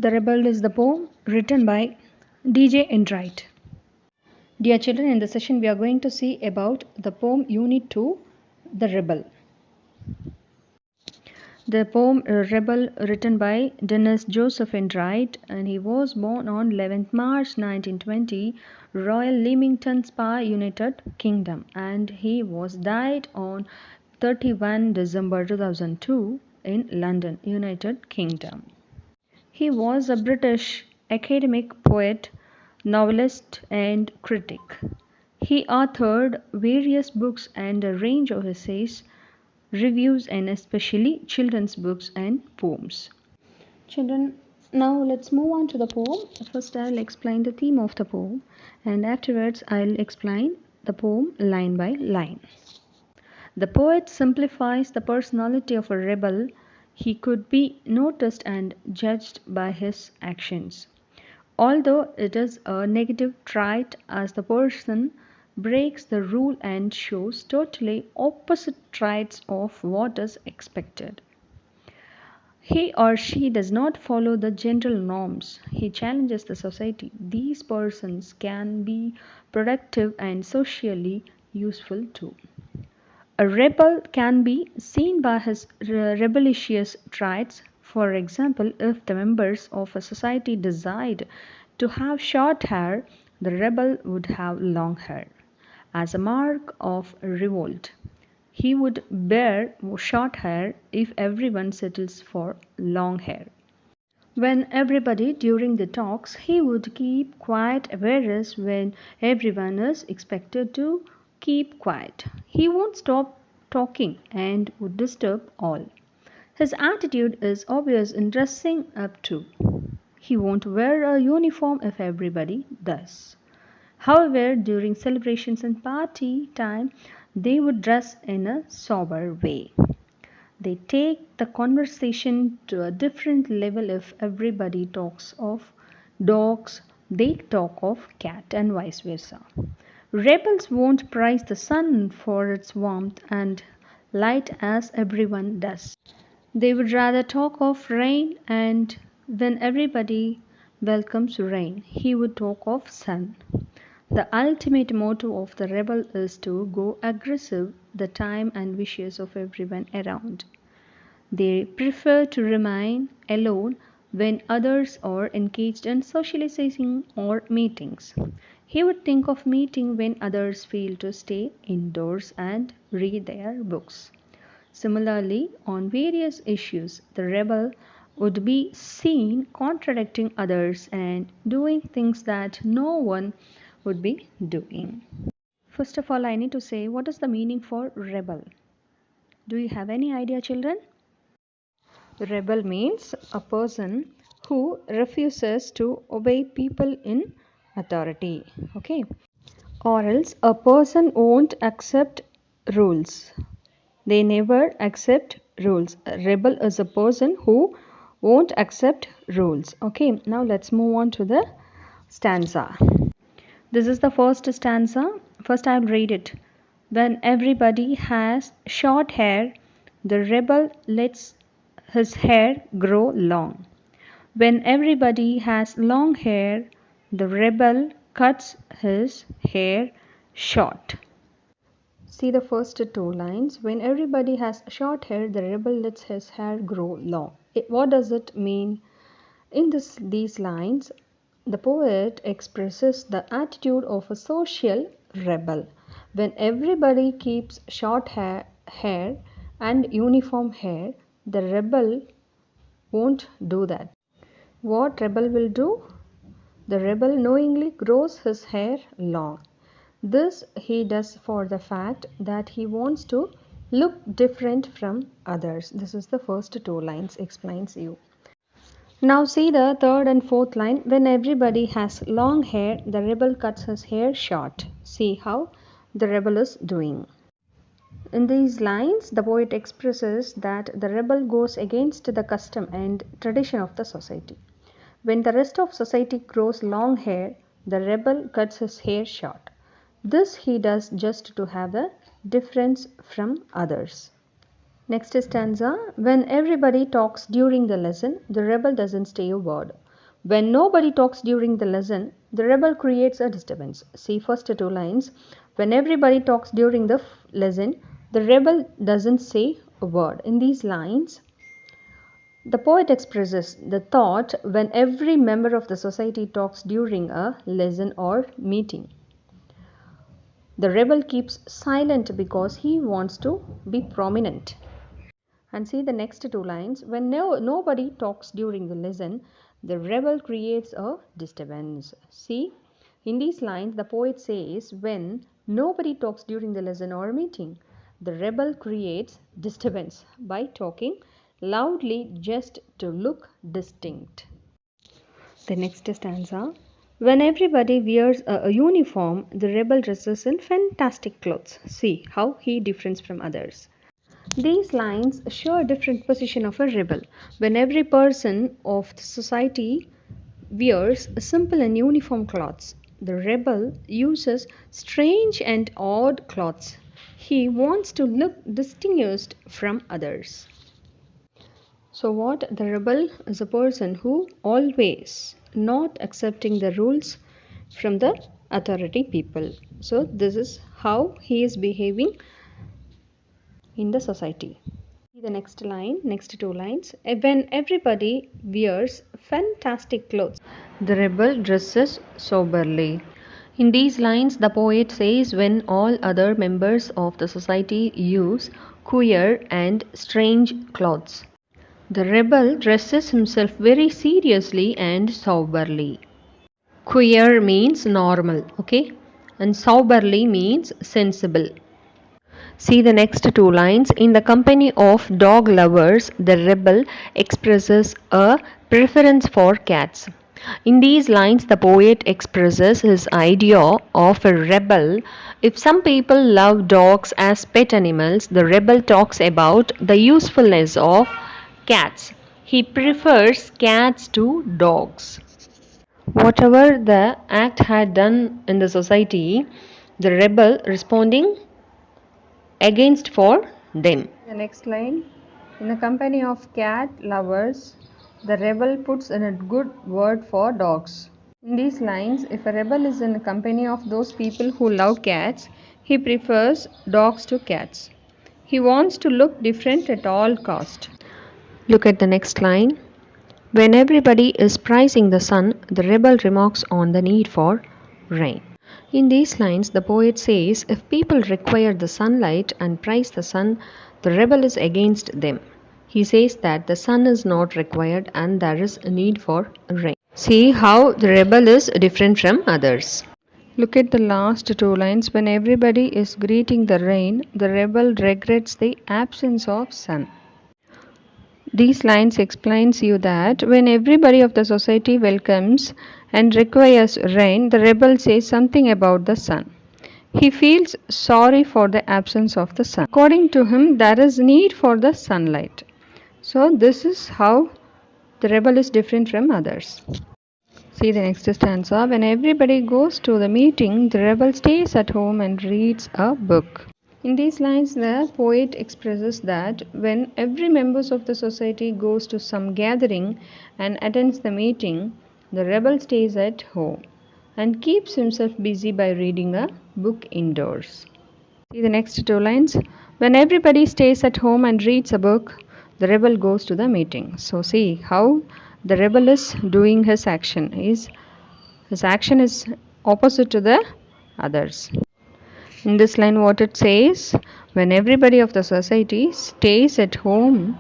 The Rebel is the poem written by DJ Enright. Dear children, in this session we are going to see about the poem Unit 2, The Rebel. The poem Rebel written by Dennis Joseph Enright, and he was born on 11th March 1920, Royal Leamington Spa, United Kingdom, and he was died on 31 December 2002 in London, United Kingdom. He was a British academic poet, novelist, and critic. He authored various books and a range of essays, reviews, and especially children's books and poems. Children, now let's move on to the poem. First, I'll explain the theme of the poem, and afterwards, I'll explain the poem line by line. The poet simplifies the personality of a rebel. He could be noticed and judged by his actions. Although it is a negative trait, as the person breaks the rule and shows totally opposite traits of what is expected. He or she does not follow the general norms. He challenges the society. These persons can be productive and socially useful too. A rebel can be seen by his rebellious traits. For example, if the members of a society decide to have short hair, the rebel would have long hair. As a mark of revolt, he would bear short hair if everyone settles for long hair. When everybody during the talks, he would keep quiet, whereas when everyone is expected to keep quiet, he won't stop talking and would disturb all. His attitude is obvious in dressing up too. He won't wear a uniform if everybody does. However, during celebrations and party time, they would dress in a sober way. They take the conversation to a different level. If everybody talks of dogs, they talk of cat, and vice versa. Rebels won't praise the sun for its warmth and light as everyone does. They would rather talk of rain, and when everybody welcomes rain, he would talk of sun. The ultimate motto of the rebel is to go aggressive the time and wishes of everyone around. They prefer to remain alone when others are engaged in socializing or meetings. He would think of meeting when others feel to stay indoors and read their books. Similarly, on various issues, the rebel would be seen contradicting others and doing things that no one would be doing. First of all, I need to say, what is the meaning for rebel? Do you have any idea, children? Rebel means a person who refuses to obey people in authority. Okay. Or else a person won't accept rules. They never accept rules. A rebel is a person who won't accept rules. Okay, now let's move on to the stanza. This is the first stanza. First, I'll read it. When everybody has short hair, the rebel lets his hair grow long. When everybody has long hair, the rebel cuts his hair short. See the first two lines. When everybody has short hair, the rebel lets his hair grow long. What does it mean? In these lines, the poet expresses the attitude of a social rebel. When everybody keeps short hair and uniform hair, the rebel won't do that. What rebel will do? The rebel knowingly grows his hair long. This he does for the fact that he wants to look different from others. This is the first two lines explains you. Now see the third and fourth line. When everybody has long hair, the rebel cuts his hair short. See how the rebel is doing. In these lines, the poet expresses that the rebel goes against the custom and tradition of the society. When the rest of society grows long hair, the rebel cuts his hair short. This he does just to have a difference from others. Next stanza. When everybody talks during the lesson, the rebel doesn't say a word. When nobody talks during the lesson, the rebel creates a disturbance. See first two lines. When everybody talks during the lesson, the rebel doesn't say a word. In these lines, the poet expresses the thought when every member of the society talks during a lesson or meeting. The rebel keeps silent because he wants to be prominent. And see the next two lines. When nobody talks during the lesson, the rebel creates a disturbance. See, in these lines, the poet says when nobody talks during the lesson or meeting, the rebel creates disturbance by talking loudly just to look distinct. The next stanza. When everybody wears a uniform, the rebel dresses in fantastic clothes. See how he differs from others. These lines show a different position of a rebel. When every person of the society wears simple and uniform clothes, the rebel uses strange and odd clothes. He wants to look distinguished from others. So what? The rebel is a person who always not accepting the rules from the authority people. So this is how he is behaving in the society. The next line, next two lines. When everybody wears fantastic clothes, the rebel dresses soberly. In these lines, the poet says when all other members of the society use queer and strange clothes, the rebel dresses himself very seriously and soberly. Queer means normal, okay? And soberly means sensible. See the next two lines. In the company of dog lovers, the rebel expresses a preference for cats. In these lines, the poet expresses his idea of a rebel. If some people love dogs as pet animals, the rebel talks about the usefulness of cats. He prefers cats to dogs. Whatever the act had done in the society, the rebel responding against for them. The next line. In the company of cat lovers, the rebel puts in a good word for dogs. In these lines, if a rebel is in the company of those people who love cats, he prefers dogs to cats. He wants to look different at all cost. Look at the next line. When everybody is praising the sun, the rebel remarks on the need for rain. In these lines, the poet says if people require the sunlight and praise the sun, the rebel is against them. He says that the sun is not required and there is a need for rain. See how the rebel is different from others. Look at the last two lines. When everybody is greeting the rain, the rebel regrets the absence of sun. These lines explains you that when everybody of the society welcomes and requires rain, the rebel says something about the sun. He feels sorry for the absence of the sun. According to him, there is need for the sunlight. So this is how the rebel is different from others. See the next stanza. When everybody goes to the meeting, the rebel stays at home and reads a book. In these lines, the poet expresses that when every member of the society goes to some gathering and attends the meeting, the rebel stays at home and keeps himself busy by reading a book indoors. See the next two lines. When everybody stays at home and reads a book, the rebel goes to the meeting. So see how the rebel is doing his action. His action is opposite to the others. In this line, what it says, when everybody of the society stays at home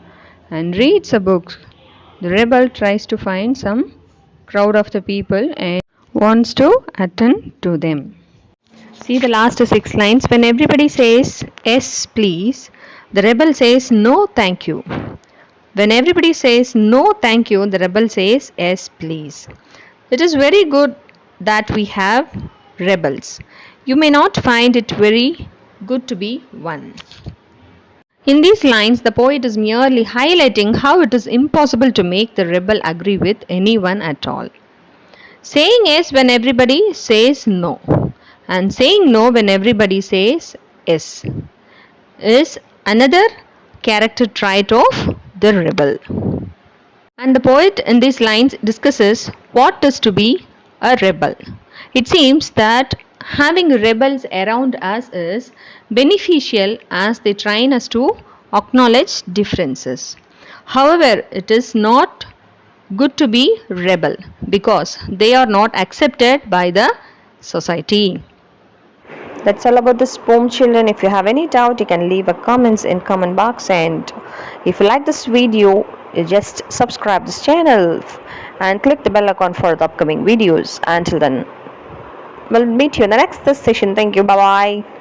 and reads a book, the rebel tries to find some crowd of the people and wants to attend to them. See the last six lines. When everybody says yes, please, the rebel says no, thank you. When everybody says no, thank you, the rebel says yes, please. It is very good that we have rebels. You may not find it very good to be one. In these lines, the poet is merely highlighting how it is impossible to make the rebel agree with anyone at all. Saying yes when everybody says no, and saying no when everybody says yes, is another character trait of the rebel. And the poet in these lines discusses what is to be a rebel. It seems that having rebels around us is beneficial as they train us to acknowledge differences. However, it is not good to be rebel because they are not accepted by the society. That's all about this poem, children. If you have any doubt, you can leave a comments in comment box, and if you like this video, you just subscribe this channel and click the bell icon for the upcoming videos. Until then, we'll meet you in the next session. Thank you. Bye bye.